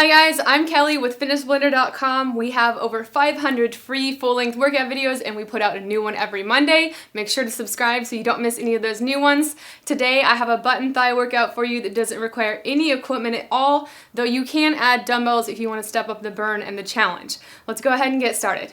Hi guys, I'm Kelly with FitnessBlender.com. We have over 500 free full-length workout videos and we put out a new one every Monday. Make sure to subscribe so you don't miss any of those new ones. Today I have a butt and thigh workout for you that doesn't require any equipment at all, though you can add dumbbells if you want to step up the burn and the challenge. Let's go ahead and get started.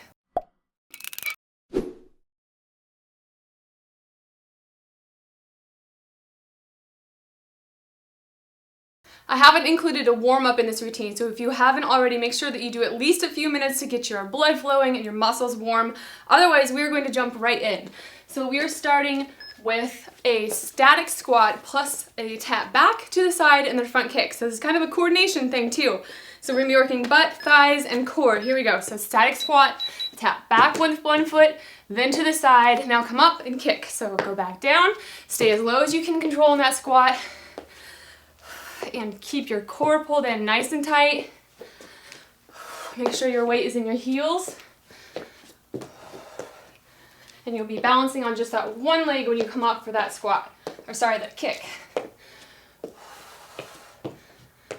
I haven't included a warm-up in this routine, so if you haven't already, make sure that you do at least a few minutes to get your blood flowing and your muscles warm. Otherwise, we're going to jump right in. So we're starting with a static squat plus a tap back to the side and the front kick. So this is kind of a coordination thing too. So we're going to be working butt, thighs, and core. Here we go. So static squat, tap back with one foot, then to the side. Now come up and kick. So go back down, stay as low as you can control in that squat, and keep your core pulled in nice and tight. Make sure your weight is in your heels. And you'll be balancing on just that one leg when you come up for that squat, or sorry, that kick.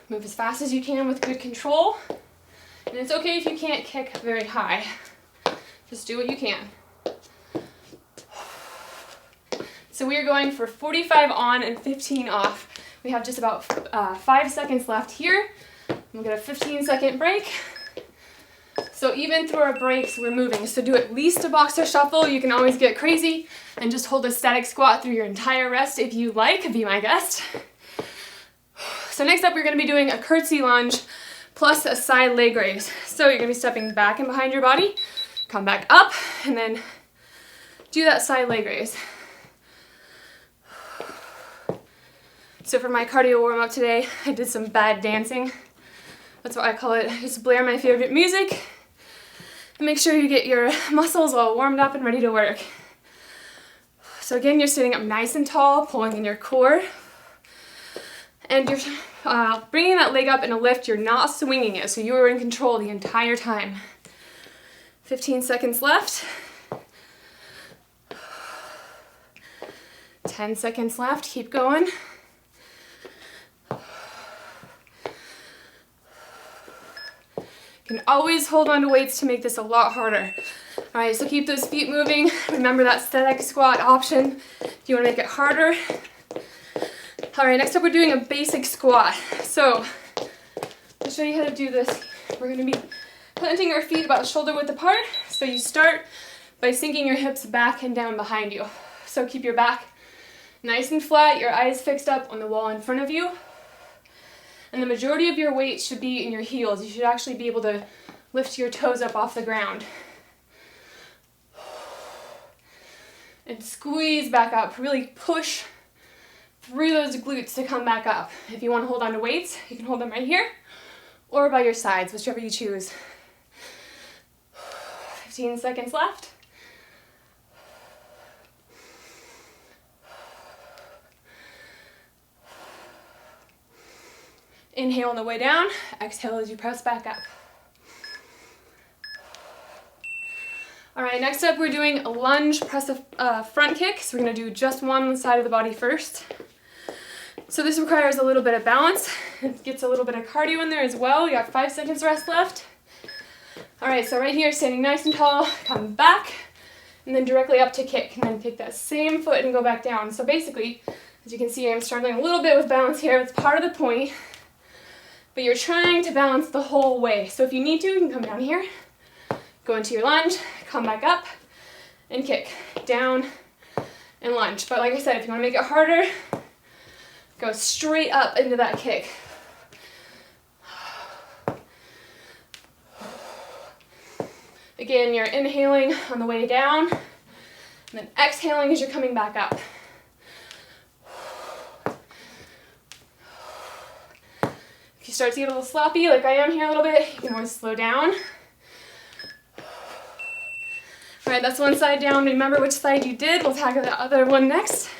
Move as fast as you can with good control. And it's okay if you can't kick very high. Just do what you can. So we are going for 45 on and 15 off. We have just about 5 seconds left here. We'll get a 15-second break. So even through our breaks, we're moving. So do at least a boxer shuffle. You can always get crazy and just hold a static squat through your entire rest if you like. Be my guest. So next up, we're going to be doing a curtsy lunge plus a side leg raise. So you're going to be stepping back and behind your body, come back up, and then do that side leg raise. So for my cardio warm-up today, I did some bad dancing. That's what I call it. Just blare my favorite music and make sure you get your muscles all warmed up and ready to work. So again, you're sitting up nice and tall, pulling in your core. And you're bringing that leg up in a lift. You're not swinging it, so you are in control the entire time. 15 seconds left. 10 seconds left. Keep going. You can always hold on to weights to make this a lot harder. All right, so keep those feet moving. Remember that static squat option if you want to make it harder. All right, next up we're doing a basic squat. So I'll show you how to do this. We're going to be planting our feet about shoulder width apart. So you start by sinking your hips back and down behind you. So keep your back nice and flat, your eyes fixed up on the wall in front of you. And the majority of your weight should be in your heels. You should actually be able to lift your toes up off the ground. And squeeze back up. Really push through those glutes to come back up. If you want to hold on to weights, you can hold them right here or by your sides, whichever you choose. 15 seconds left. Inhale on the way down, exhale as you press back up. All right, next up we're doing a lunge press a front kick. So we're gonna do just one side of the body first. So this requires a little bit of balance. It gets a little bit of cardio in there as well. You got 5 seconds rest left. All right, so right here, standing nice and tall, come back, and then directly up to kick, and then take that same foot and go back down. So basically, as you can see, I'm struggling a little bit with balance here. It's part of the point. But you're trying to balance the whole way. So if you need to, you can come down here, go into your lunge, come back up, and kick. Down, and lunge. But like I said, if you want to make it harder, go straight up into that kick. Again, you're inhaling on the way down, and then exhaling as you're coming back up. If you start to get a little sloppy, like I am here a little bit, you can always slow down. All right, that's one side down. Remember which side you did. We'll tackle the other one next.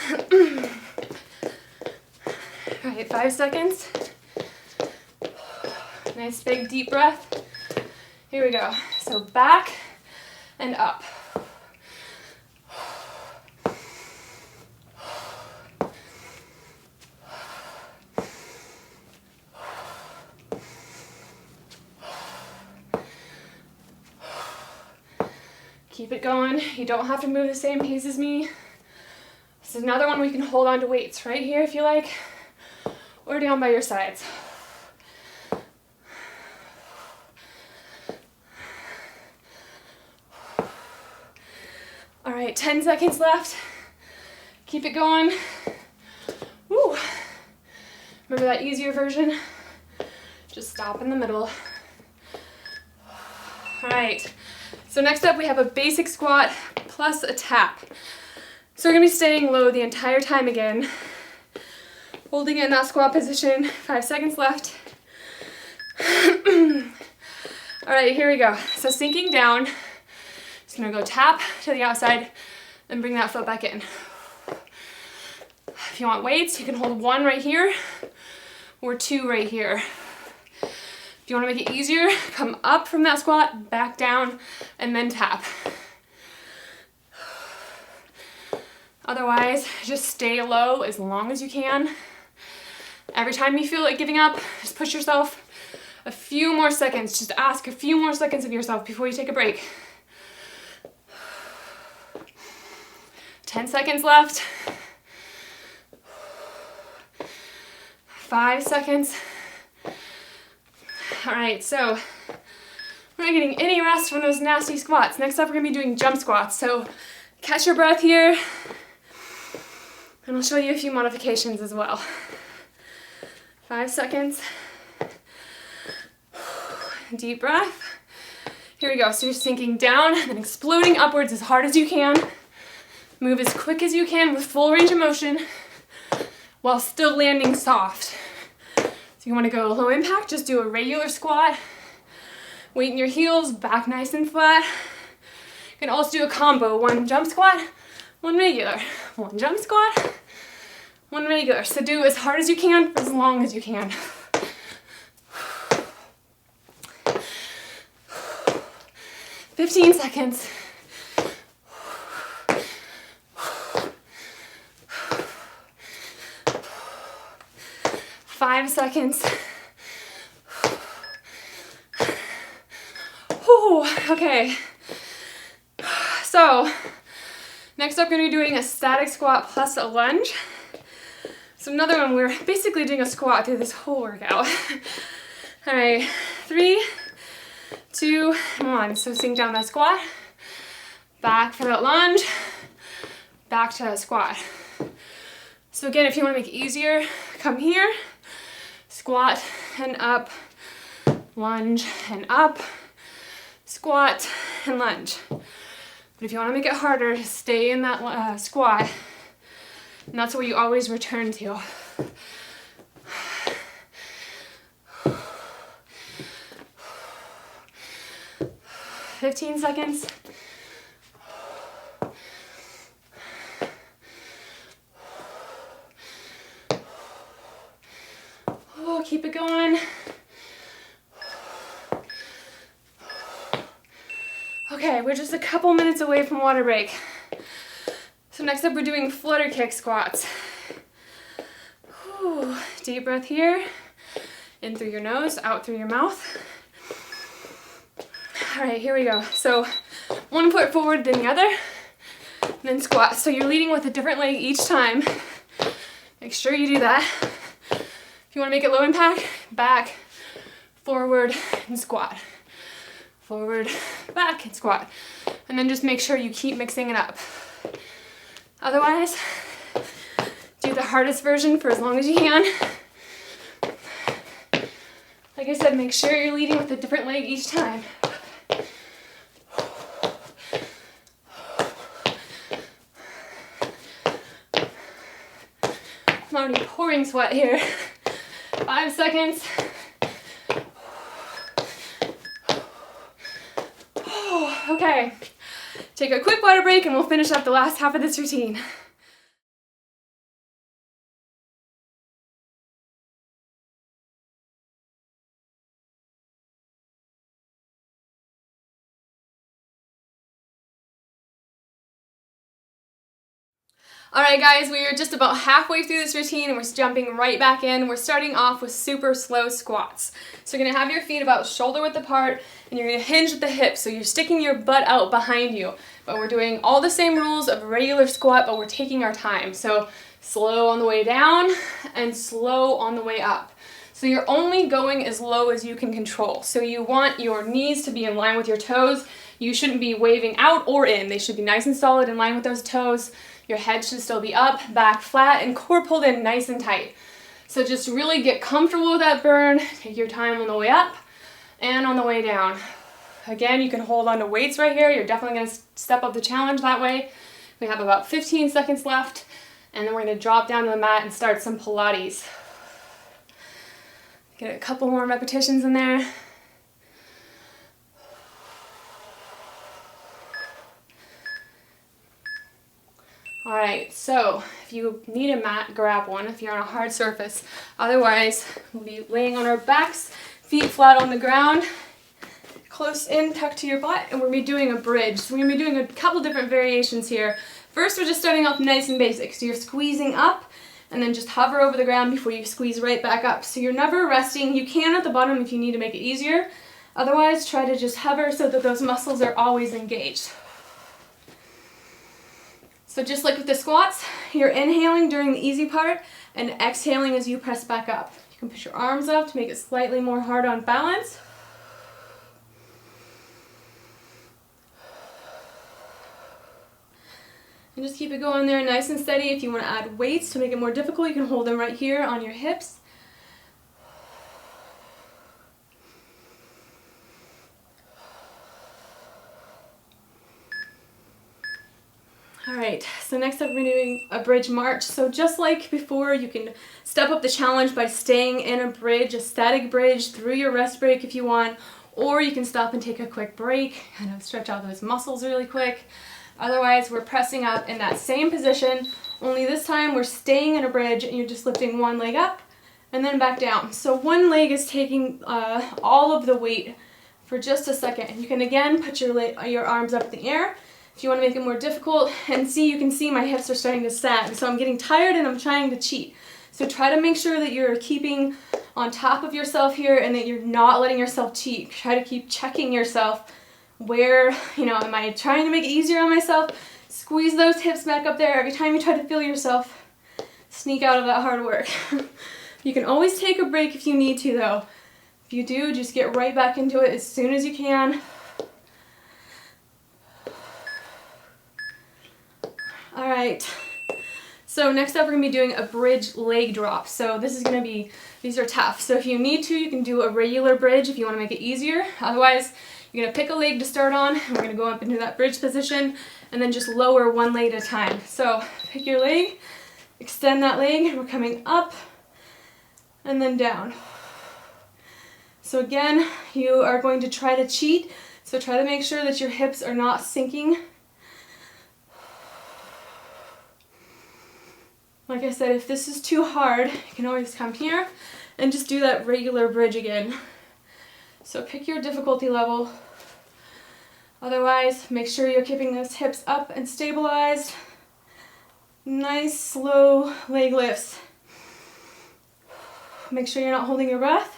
All right, 5 seconds. Nice big deep breath. Here we go. So back and up. Keep it going. You don't have to move the same pace as me. This is another one where you can hold on to weights right here if you like, or down by your sides. All right, 10 seconds left. Keep it going. Woo. Remember that easier version? Just stop in the middle. All right, so next up we have a basic squat plus a tap. So we're gonna be staying low the entire time again. Holding it in that squat position, 5 seconds left. All right, here we go. So sinking down, just gonna go tap to the outside, then bring that foot back in. If you want weights, you can hold 1 right here or 2 right here. If you want to make it easier, come up from that squat, back down, and then tap. Otherwise, just stay low as long as you can. Every time you feel like giving up, just push yourself a few more seconds. Just ask a few more seconds of yourself before you take a break. 10 seconds left. 5 seconds. All right, so we're not getting any rest from those nasty squats. Next up, we're gonna be doing jump squats. So catch your breath here, and I'll show you a few modifications as well. 5 seconds. Deep breath. Here we go. So you're sinking down and exploding upwards as hard as you can. Move as quick as you can with full range of motion while still landing soft. So you want to go low impact, just do a regular squat. Weight in your heels, back nice and flat. You can also do a combo, 1 jump squat, 1 regular. 1 jump squat, 1 regular. So do as hard as you can for as long as you can. 15 seconds. 5 seconds. Whew, okay. So, next up we're going to be doing a static squat plus a lunge. So another one, we're basically doing a squat through this whole workout. All right, 3, 2, 1. So sink down that squat, back for that lunge, back to that squat. So again, if you want to make it easier, come here, squat and up, lunge and up, squat and lunge. But if you want to make it harder, stay in that squat, and that's what you always return to. 15 seconds. Oh, keep it going. Okay, we're just a couple minutes away from water break. So next up we're doing Flutterkick squats. Whew. Deep breath here. In through your nose, out through your mouth. All right, here we go. So 1 foot forward, then the other, and then squat. So you're leading with a different leg each time. Make sure you do that. If you want to make it low impact, back, forward, and squat. Forward, back, and squat. And then just make sure you keep mixing it up. Otherwise, do the hardest version for as long as you can. Like I said, make sure you're leading with a different leg each time. I'm already pouring sweat here. 5 seconds. Okay, take a quick water break and we'll finish up the last half of this routine. All right, guys, we are just about halfway through this routine and we're jumping right back in. We're starting off with super slow squats. So you're gonna have your feet about shoulder width apart and you're gonna hinge at the hips. So you're sticking your butt out behind you. But we're doing all the same rules of a regular squat, but we're taking our time. So slow on the way down and slow on the way up. So you're only going as low as you can control. So you want your knees to be in line with your toes. You shouldn't be waving out or in. They should be nice and solid in line with those toes. Your head should still be up, back flat, and core pulled in nice and tight. So just really get comfortable with that burn. Take your time on the way up and on the way down. Again, you can hold on to weights right here. You're definitely going to step up the challenge that way. We have about 15 seconds left, and then we're going to drop down to the mat and start some Pilates. Get a couple more repetitions in there. All right, so if you need a mat, grab one if you're on a hard surface. Otherwise, we'll be laying on our backs, feet flat on the ground, close in, tucked to your butt, and we're going to be doing a bridge. So we're going to be doing a couple different variations here. First, we're just starting off nice and basic. So you're squeezing up, and then just hover over the ground before you squeeze right back up. So you're never resting. You can at the bottom if you need to make it easier. Otherwise, try to just hover so that those muscles are always engaged. So just like with the squats, you're inhaling during the easy part and exhaling as you press back up. You can push your arms up to make it slightly more hard on balance. And just keep it going there nice and steady. If you want to add weights to make it more difficult, you can hold them right here on your hips. All right, so next up we're doing a bridge march. So just like before, you can step up the challenge by staying in a bridge, a static bridge through your rest break if you want, or you can stop and take a quick break, kind of stretch out those muscles really quick. Otherwise, we're pressing up in that same position, only this time we're staying in a bridge and you're just lifting one leg up and then back down. So one leg is taking all of the weight for just a second. You can again put your arms up in the air if you want to make it more difficult. And see, you can see my hips are starting to sag. So I'm getting tired and I'm trying to cheat. So try to make sure that you're keeping on top of yourself here and that you're not letting yourself cheat. Try to keep checking yourself. Where, am I trying to make it easier on myself? Squeeze those hips back up there every time you try to feel yourself sneak out of that hard work. You can always take a break if you need to though. If you do, just get right back into it as soon as you can. All right, so next up we're gonna be doing a bridge leg drop. So this is gonna be, these are tough. So if you need to, you can do a regular bridge if you wanna make it easier. Otherwise, you're going to pick a leg to start on, and we're going to go up into that bridge position, and then just lower one leg at a time. So pick your leg, extend that leg, and we're coming up, and then down. So again, you are going to try to cheat, so try to make sure that your hips are not sinking. Like I said, if this is too hard, you can always come here and just do that regular bridge again. So pick your difficulty level. Otherwise, make sure you're keeping those hips up and stabilized. Nice, slow leg lifts. Make sure you're not holding your breath.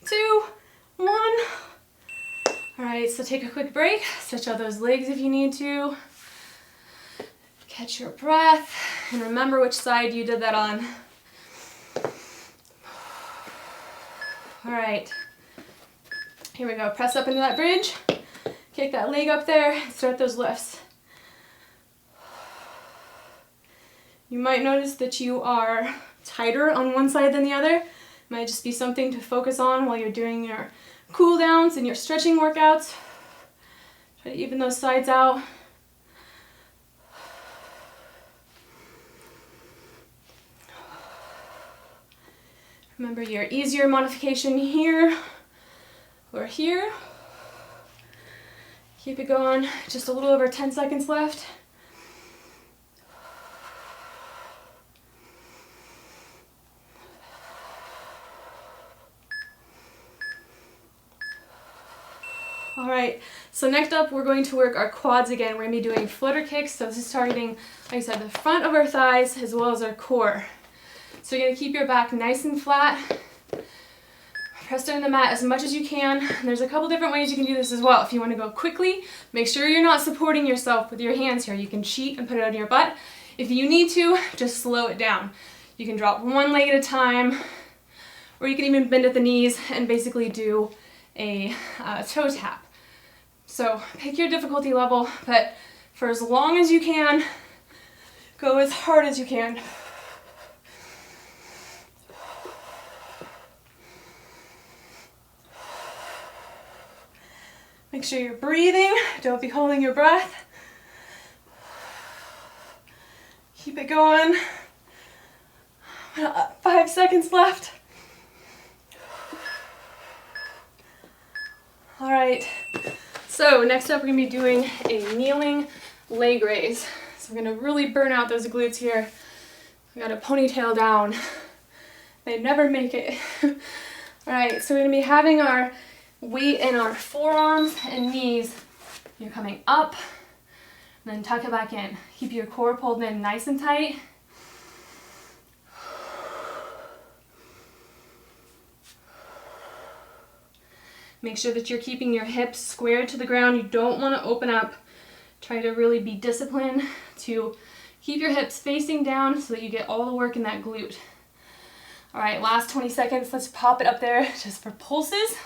Two, one. All right, so take a quick break. Stretch out those legs if you need to. Catch your breath, and remember which side you did that on. All right, here we go. Press up into that bridge, kick that leg up there, and start those lifts. You might notice that you are tighter on one side than the other. Might just be something to focus on while you're doing your cool downs and your stretching workouts. Try to even those sides out. Remember your easier modification here or here. Keep it going, just a little over 10 seconds left. All right, so next up we're going to work our quads again. We're gonna be doing flutter kicks. So this is targeting, like I said, the front of our thighs as well as our core. So you're gonna keep your back nice and flat. Press down the mat as much as you can. And there's a couple different ways you can do this as well. If you want to go quickly, make sure you're not supporting yourself with your hands here. You can cheat and put it on your butt. If you need to, just slow it down. You can drop one leg at a time, or you can even bend at the knees and basically do a toe tap. So pick your difficulty level, but for as long as you can, go as hard as you can. Make sure you're breathing, don't be holding your breath. Keep it going. 5 seconds left. All right, so next up we're gonna be doing a kneeling leg raise. So we're gonna really burn out those glutes here. We got a ponytail down. They never make it. All right, so we're gonna be having our weight in our forearms and knees. You're coming up, and then tuck it back in. Keep your core pulled in nice and tight. Make sure that you're keeping your hips squared to the ground. You don't want to open up. Try to really be disciplined to keep your hips facing down so that you get all the work in that glute. All right, last 20 seconds. Let's pop it up there just for pulses.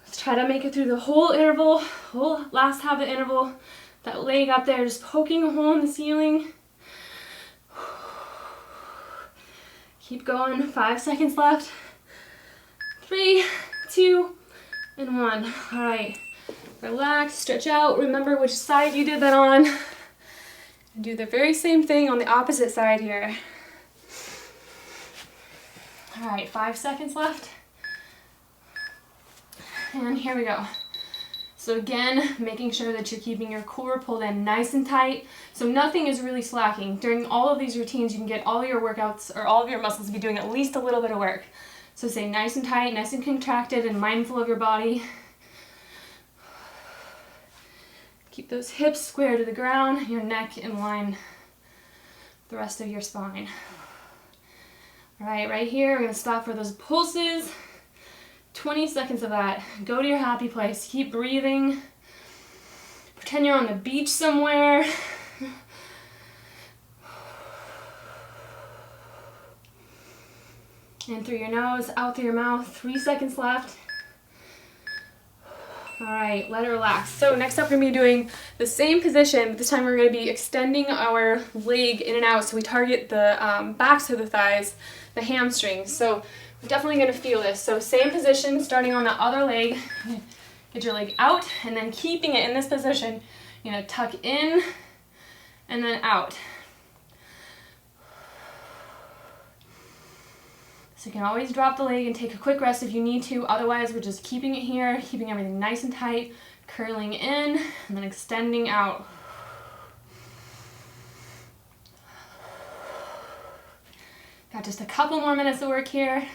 Let's try to make it through the whole interval, whole last half of the interval. That leg up there, just poking a hole in the ceiling. Keep going, 5 seconds left. 3, 2, and 1. All right, relax, stretch out. Remember which side you did that on. And do the very same thing on the opposite side here. All right, 5 seconds left. And here we go. So again, making sure that you're keeping your core pulled in nice and tight. So nothing is really slacking. During all of these routines, you can get all your workouts or all of your muscles to be doing at least a little bit of work. So stay nice and tight, nice and contracted, and mindful of your body. Keep those hips square to the ground, your neck in line with the rest of your spine. All right, right here, we're gonna stop for those pulses. 20 seconds of that. Go to your happy place. Keep breathing. Pretend you're on the beach somewhere. In through your nose, out through your mouth. 3 seconds left. All right, let it relax. So next up we're gonna be doing the same position, but this time we're gonna be extending our leg in and out so we target the backs of the thighs, the hamstrings. So we're definitely gonna feel this. So same position, starting on the other leg. Get your leg out and then keeping it in this position. You're gonna tuck in and then out. So you can always drop the leg and take a quick rest if you need to. Otherwise, we're just keeping it here, keeping everything nice and tight, curling in and then extending out. Got just a couple more minutes of work here.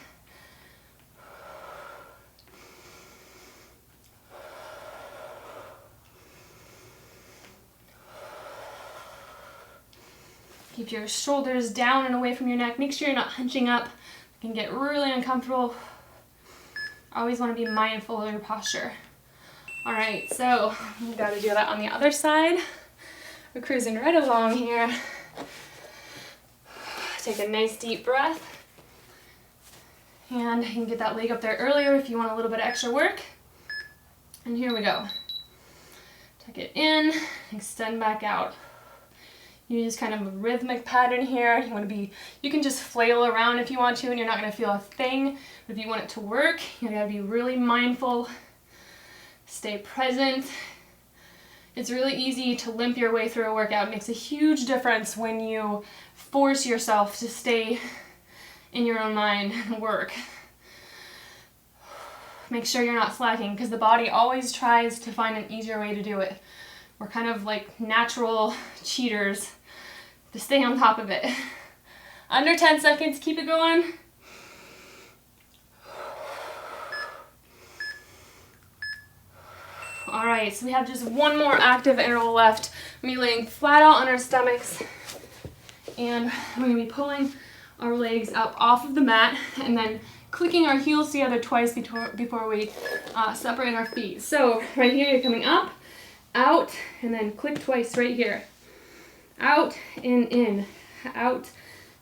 Keep your shoulders down and away from your neck. Make sure you're not hunching up. It can get really uncomfortable. Always want to be mindful of your posture. All right, so we've got to do that on the other side. We're cruising right along here. Take a nice deep breath. And you can get that leg up there earlier if you want a little bit of extra work. And here we go. Tuck it in, extend back out. Use kind of a rhythmic pattern here. You can just flail around if you want to and you're not gonna feel a thing. But if you want it to work, you gotta be really mindful. Stay present. It's really easy to limp your way through a workout. It makes a huge difference when you force yourself to stay in your own mind and work. Make sure you're not slacking because the body always tries to find an easier way to do it. We're kind of like natural cheaters to stay on top of it. Under 10 seconds, keep it going. All right, so we have just one more active interval left. We're gonna be laying flat out on our stomachs, and we're gonna be pulling our legs up off of the mat, and then clicking our heels together twice before we separate our feet. So right here, you're coming up, out, and then click twice right here. Out, in, out,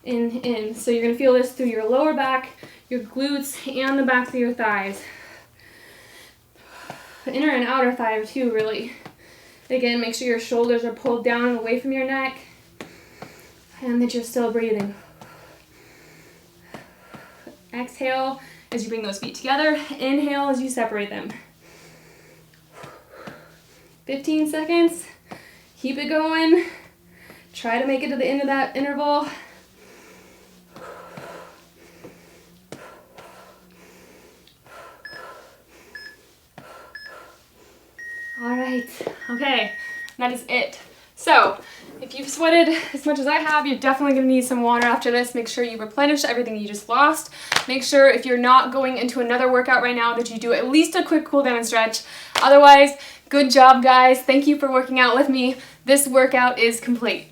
in. So you're gonna feel this through your lower back, your glutes, and the backs of your thighs. Inner and outer thigh too, really. Again, make sure your shoulders are pulled down and away from your neck, and that you're still breathing. Exhale as you bring those feet together. Inhale as you separate them. 15 seconds. Keep it going. Try to make it to the end of that interval. All right, okay, that is it. So, if you've sweated as much as I have, you're definitely gonna need some water after this. Make sure you replenish everything you just lost. Make sure if you're not going into another workout right now that you do at least a quick cool down and stretch. Otherwise, good job guys. Thank you for working out with me. This workout is complete.